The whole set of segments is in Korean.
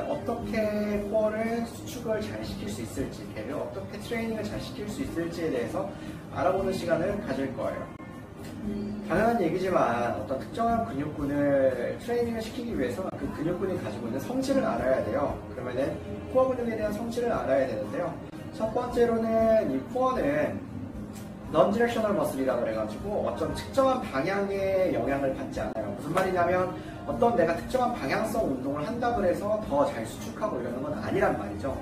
어떻게 코어를 수축을 잘 시킬 수 있을지, 걔를 어떻게 트레이닝을 잘 시킬 수 있을지에 대해서 알아보는 시간을 가질 거예요. 당연한 얘기지만 어떤 특정한 근육군을 트레이닝을 시키기 위해서 그 근육군이 가지고 있는 성질을 알아야 돼요. 그러면은 코어 근육에 대한 성질을 알아야 되는데요. 첫 번째로는 이 코어는 non-directional muscle이라고 그래가지고 어떤 특정한 방향의 영향을 받지 않아요. 무슨 말이냐면 어떤 내가 특정한 방향성 운동을 한다고 해서 더 잘 수축하고 이러는 건 아니란 말이죠.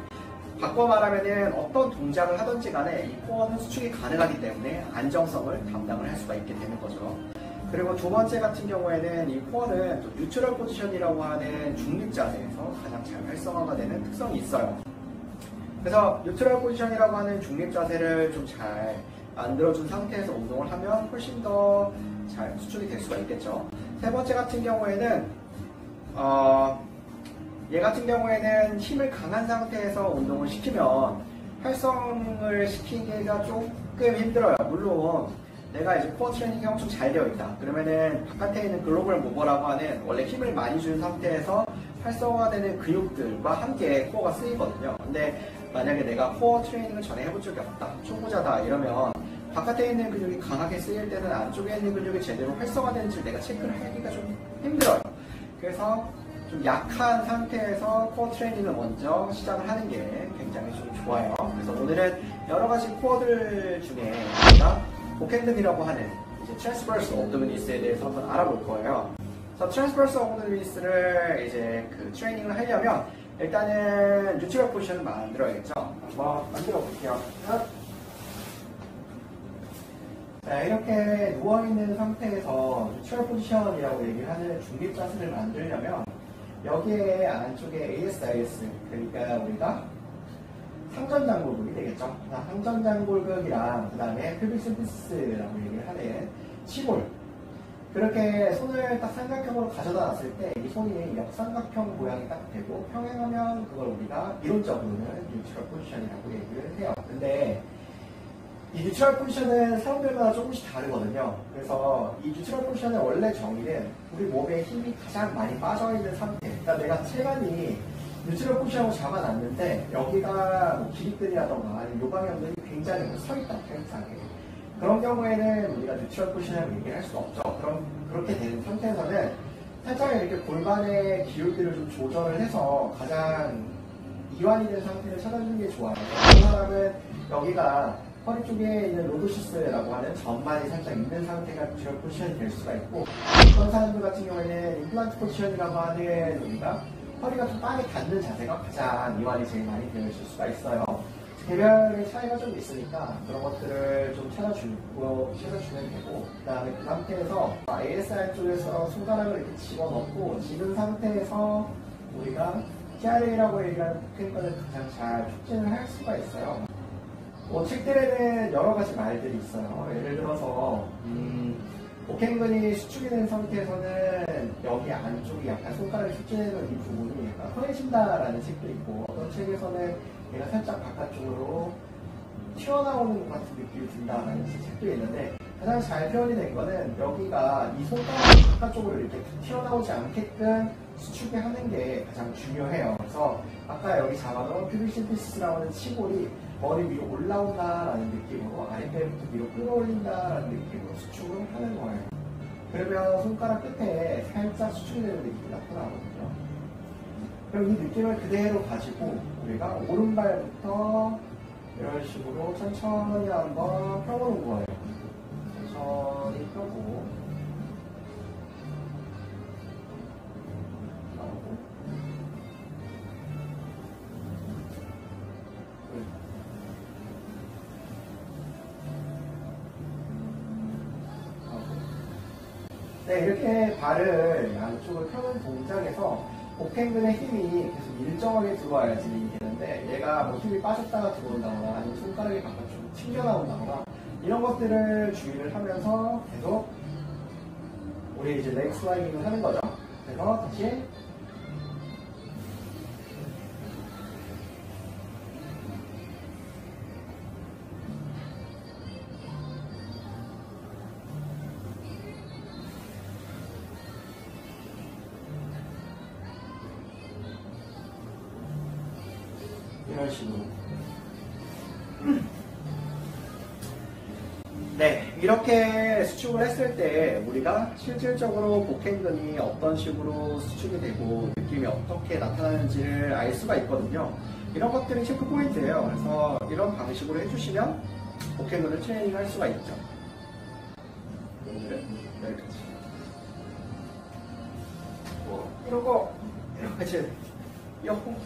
바꿔 말하면은 어떤 동작을 하든지 간에 이 코어는 수축이 가능하기 때문에 안정성을 담당을 할 수가 있게 되는 거죠. 그리고 두 번째 같은 경우에는 이 코어는 또 뉴트럴 포지션이라고 하는 중립 자세에서 가장 잘 활성화가 되는 특성이 있어요. 그래서 뉴트럴 포지션이라고 하는 중립 자세를 좀 잘 만들어준 상태에서 운동을 하면 훨씬 더 잘 수축이 될 수가 있겠죠. 세 번째 같은 경우에는 얘 같은 경우에는 힘을 강한 상태에서 운동을 시키면 활성을 시키기가 조금 힘들어요. 물론 내가 이제 코어 트레이닝이 엄청 잘 되어 있다. 그러면은 바깥에 있는 글로벌 모버라고 하는 원래 힘을 많이 준 상태에서 활성화되는 근육들과 함께 코어가 쓰이거든요. 근데 만약에 내가 코어 트레이닝을 전에 해본 적이 없다, 초보자다 이러면 바깥에 있는 근육이 강하게 쓰일 때는 안쪽에 있는 근육이 제대로 활성화되는지 내가 체크를 하기가 좀 힘들어요. 그래서 좀 약한 상태에서 코어 트레이닝을 먼저 시작을 하는 게 굉장히 좀 좋아요. 그래서 오늘은 여러 가지 코어들 중에 우리가 복핸등이라고 하는 이제 트랜스버스 옵도미니스에 대해서 한번 알아볼 거예요. 그래서 트랜스버스 옵도미니스를 이제 그 트레이닝을 하려면 일단은 뉴트럴 포지션을 만들어야겠죠. 한번 만들어 볼게요. 자, 이렇게 누워있는 상태에서 뉴트럴 포지션이라고 얘기를 하는 중립 자세를 만들려면 여기에 안쪽에 ASIS, 그러니까 우리가 상전장골극이 되겠죠. 상전장골극이랑 그 다음에 퓨비스피스라고 얘기를 하는 치골, 그렇게 손을 딱 삼각형으로 가져다 놨을 때 이 손이 역삼각형 모양이 딱 되고 평행하면 그걸 우리가 이론적으로는 뉴트럴 포지션이라고 얘기를 해요. 근데 이 뉴트럴 포지션은 사람들마다 조금씩 다르거든요. 그래서 이 뉴트럴 포지션의 원래 정의는 우리 몸에 힘이 가장 많이 빠져있는 상태, 그러니까 내가 체간이 뉴트럴 포지션으로 잡아놨는데 여기가 뭐 기립근이라던가 아니면 요방형들이 굉장히 서있다, 평상에. 그런 경우에는 우리가 뉴트럴 포지션이라고 얘기를 할 수가 없죠. 그렇게 되는 상태에서는 살짝 이렇게 골반의 기울기를 좀 조절을 해서 가장 이완이 된 상태를 찾아주는 게 좋아요. 그 사람은 여기가 허리 쪽에 있는 로도시스라고 하는 전반이 살짝 있는 상태가 뉴트럴 포지션이 될 수가 있고, 그런 사람들 같은 경우에는 임플란트 포지션이라고 하는 우리가 허리가 좀 땅에 닿는 자세가 가장 이완이 제일 많이 되어 있을 수가 있어요. 개별의 차이가 좀 있으니까 그런 것들을 좀 찾아주면 되고, 그 다음에 그 상태에서 ASI 쪽에서 손가락을 이렇게 집어넣고 집은 상태에서 우리가 TRA라고 얘기하는 복행근을 가장 잘 촉진을 할 수가 있어요. 책들에는 여러 가지 말들이 있어요. 예를 들어서 복행근이 수축이 된 상태에서는 여기 안쪽이 약간 손가락을 촉진해서 이 부분이 약간 허해진다라는 책도 있고, 어떤 책에서는 얘가 살짝 바깥쪽으로 튀어나오는 것 같은 느낌이 든다라는 책도 있는데, 가장 잘 표현이 된 거는 여기가 이 손가락이 바깥쪽으로 이렇게 튀어나오지 않게끔 수축을 하는 게 가장 중요해요. 그래서 아까 여기 잡아놓은 퓨비시피스라고 하는 치골이 머리 위로 올라온다라는 느낌으로 아랫배부터 위로 끌어올린다라는 느낌으로 수축을 하는 거예요. 그러면 손가락 끝에 살짝 수축이 되는 느낌이 나타나거든요. 그럼 이 느낌을 그대로 가지고 우리가 오른발부터 이런 식으로 천천히 한번 펴보는 거예요. 천천히 펴고 네, 이렇게 발을 양쪽을 펴는 동작에서 복행근의 힘이 계속 일정하게 들어와야지 되는데, 얘가 뭐 힘이 빠졌다가 들어온다거나 아니면 손가락이 바깥쪽으로 튕겨나온다거나 이런 것들을 주의를 하면서 계속 우리 이제 leg 슬라이딩을 하는 거죠. 그래서 다시 이런 식으로. 네, 이렇게 수축을 했을 때 우리가 실질적으로 복행근이 어떤 식으로 수축이 되고 느낌이 어떻게 나타나는지를 알 수가 있거든요. 이런 것들이 체크 포인트예요. 그래서 이런 방식으로 해주시면 복행근을 트레이닝 할 수가 있죠. 오늘은 여기까지. 이런 거 이제 이어폰